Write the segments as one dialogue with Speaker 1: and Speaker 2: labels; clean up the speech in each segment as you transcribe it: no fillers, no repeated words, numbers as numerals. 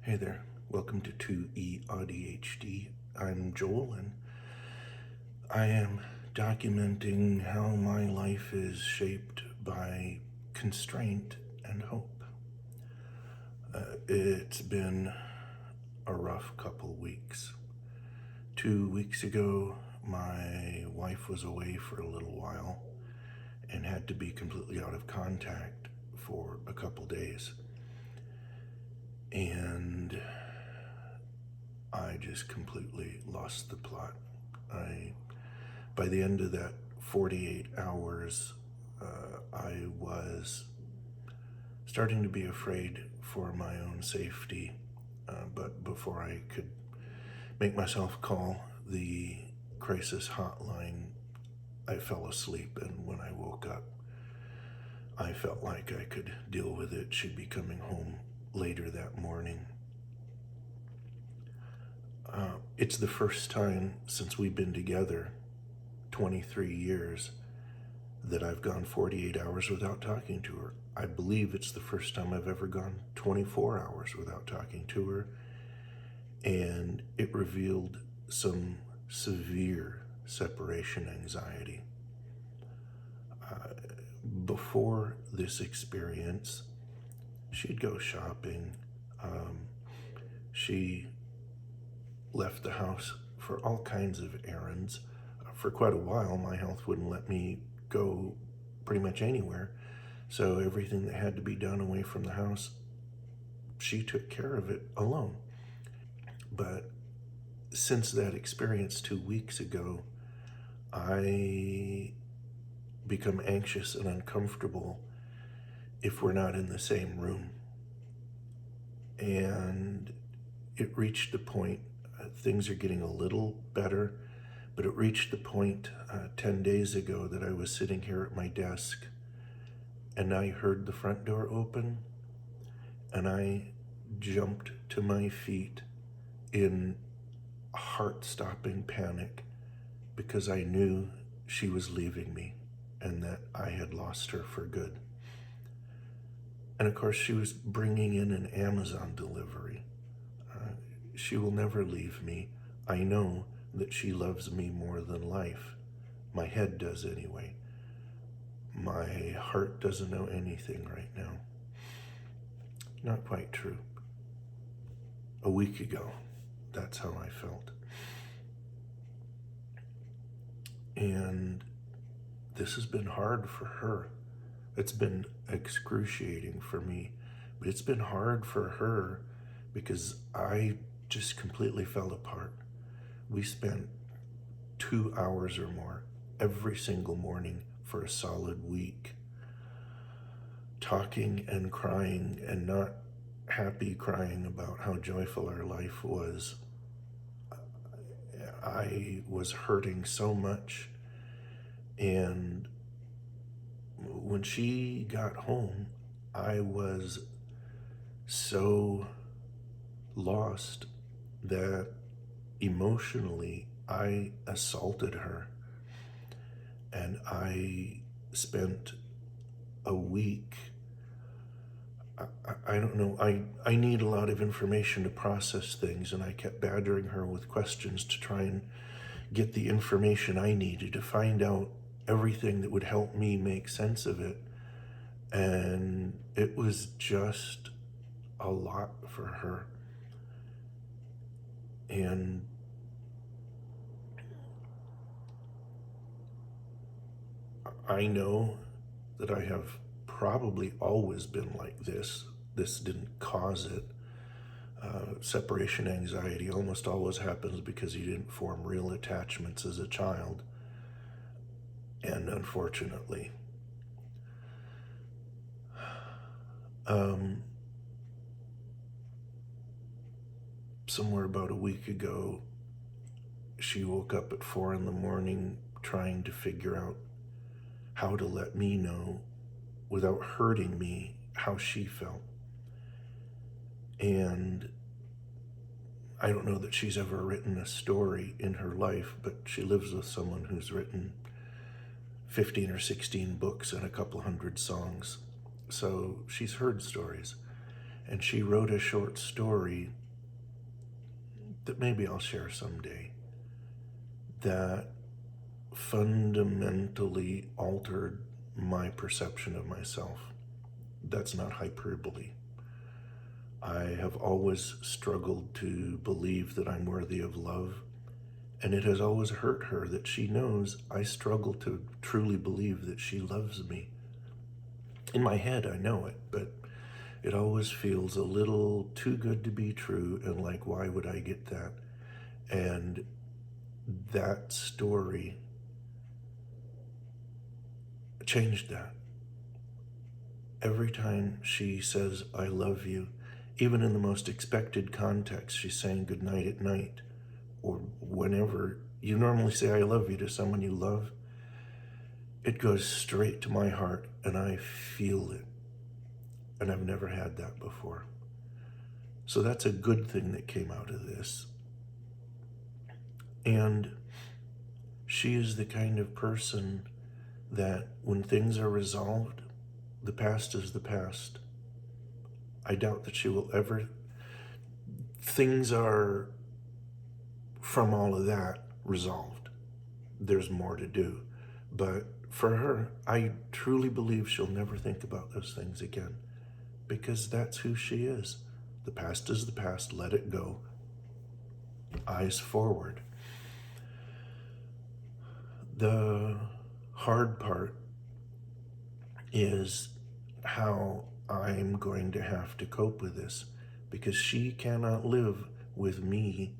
Speaker 1: Hey there, welcome to 2E ADHD. I'm Joel, and I am documenting how my life is shaped by constraint and hope. It's been a rough couple weeks. 2 weeks ago, my wife was away for a little while and had to be completely out of contact for a couple days. And I just completely lost the plot. By the end of that 48 hours, I was starting to be afraid for my own safety. But before I could make myself call the crisis hotline, I fell asleep. And when I woke up, I felt like I could deal with it. She'd be coming home later that morning. It's the first time since we've been together, 23 years, that I've gone 48 hours without talking to her. I believe it's the first time I've ever gone 24 hours without talking to her. And it revealed some severe separation anxiety. Before this experience, she'd go shopping. She left the house for all kinds of errands. For quite a while, my health wouldn't let me go pretty much anywhere. So everything that had to be done away from the house, she took care of it alone. But since that experience 2 weeks ago, I become anxious and uncomfortable if we're not in the same room. And it reached the point, things are getting a little better, but it reached the point 10 days ago that I was sitting here at my desk and I heard the front door open and I jumped to my feet in heart-stopping panic because I knew she was leaving me and that I had lost her for good. And of course, she was bringing in an Amazon delivery. She will never leave me. I know that she loves me more than life. My head does anyway. My heart doesn't know anything right now. Not quite true. A week ago, that's how I felt. And this has been hard for her. It's been excruciating for me, but it's been hard for her because I just completely fell apart. We spent 2 hours or more every single morning for a solid week, talking and crying, and not happy crying about how joyful our life was. I was hurting so much, and when she got home, I was so lost that emotionally I assaulted her. And I spent a week, I don't know, I need a lot of information to process things, and I kept badgering her with questions to try and get the information I needed to find out everything that would help me make sense of it. And it was just a lot for her. And I know that I have probably always been like this. This didn't cause it. Separation anxiety almost always happens because you didn't form real attachments as a child. And unfortunately, somewhere about a week ago, she woke up at 4 a.m. trying to figure out how to let me know without hurting me how she felt. And I don't know that she's ever written a story in her life, but she lives with someone who's written 15 or 16 books and a couple hundred songs. So she's heard stories. And she wrote a short story that maybe I'll share someday that fundamentally altered my perception of myself. That's not hyperbole. I have always struggled to believe that I'm worthy of love, and it has always hurt her that she knows I struggle to truly believe that she loves me. In my head, I know it, but it always feels a little too good to be true, and like, why would I get that? And that story changed that. Every time she says, I love you, even in the most expected context, she's saying goodnight at night, or whenever you normally say I love you to someone you love, it goes straight to my heart and I feel it. And I've never had that before. So that's a good thing that came out of this. And she is the kind of person that when things are resolved, the past is the past. I doubt that she will ever. Things are, from all of that, resolved. There's more to do. But for her, I truly believe she'll never think about those things again, because that's who she is. The past is the past, let it go. Eyes forward. The hard part is how I'm going to have to cope with this, because she cannot live with me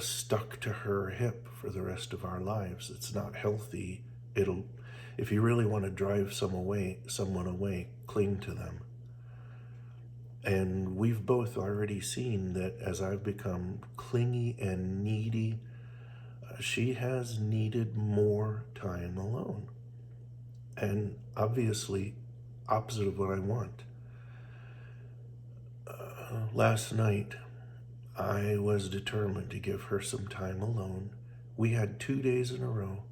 Speaker 1: stuck to her hip for the rest of our lives. It's not healthy. If you really want to drive someone away, cling to them. And we've both already seen that as I've become clingy and needy, she has needed more time alone. And obviously, opposite of what I want. Last night, I was determined to give her some time alone. We had 2 days in a row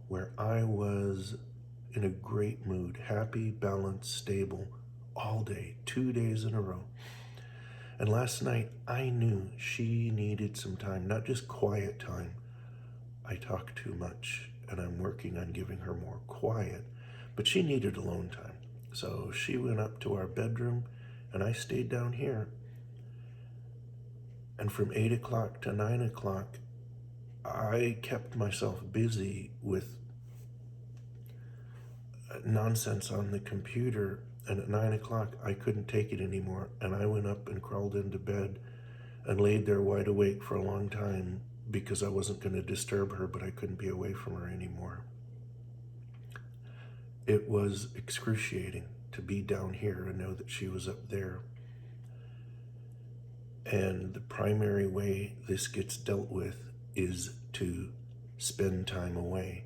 Speaker 1: where I was in a great mood, happy, balanced, stable, all day, 2 days in a row. And last night, I knew she needed some time, not just quiet time. I talk too much, and I'm working on giving her more quiet, but she needed alone time. So she went up to our bedroom, and I stayed down here. And from 8 o'clock to 9 o'clock, I kept myself busy with nonsense on the computer. And at 9 o'clock, I couldn't take it anymore. And I went up and crawled into bed and laid there wide awake for a long time, because I wasn't going to disturb her, but I couldn't be away from her anymore. It was excruciating to be down here and know that she was up there. And the primary way this gets dealt with is to spend time away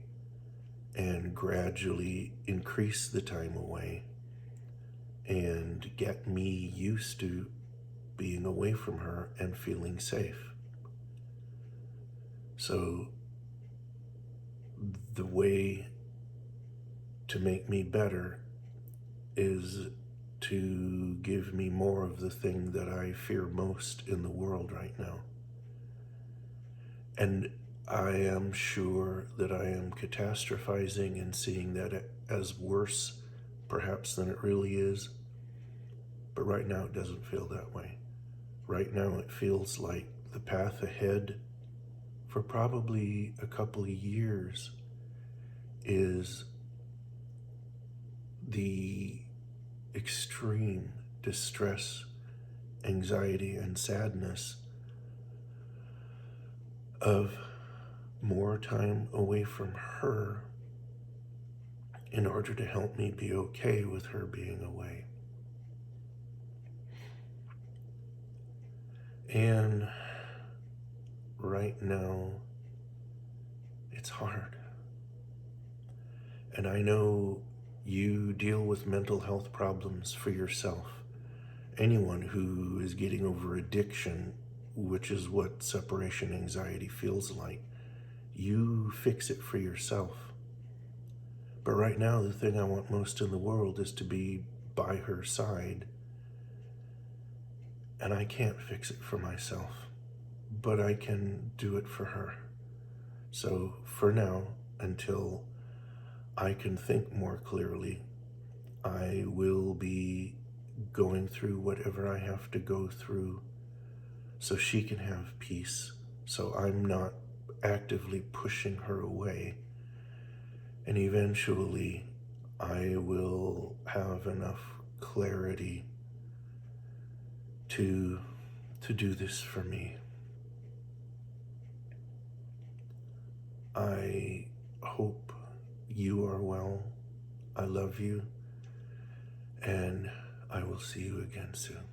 Speaker 1: and gradually increase the time away and get me used to being away from her and feeling safe. So the way to make me better is to give me more of the thing that I fear most in the world right now. And I am sure that I am catastrophizing and seeing that as worse, perhaps, than it really is. But right now it doesn't feel that way. Right now it feels like the path ahead for probably a couple of years is the extreme distress, anxiety, and sadness of more time away from her in order to help me be okay with her being away. And right now, it's hard. And I know you deal with mental health problems for yourself. Anyone who is getting over addiction, which is what separation anxiety feels like, you fix it for yourself. But right now, the thing I want most in the world is to be by her side and I can't fix it for myself, but I can do it for her. So for now, until I can think more clearly, I will be going through whatever I have to go through so she can have peace, so I'm not actively pushing her away. And eventually, I will have enough clarity to do this for me. I hope you are well. I love you, and I will see you again soon.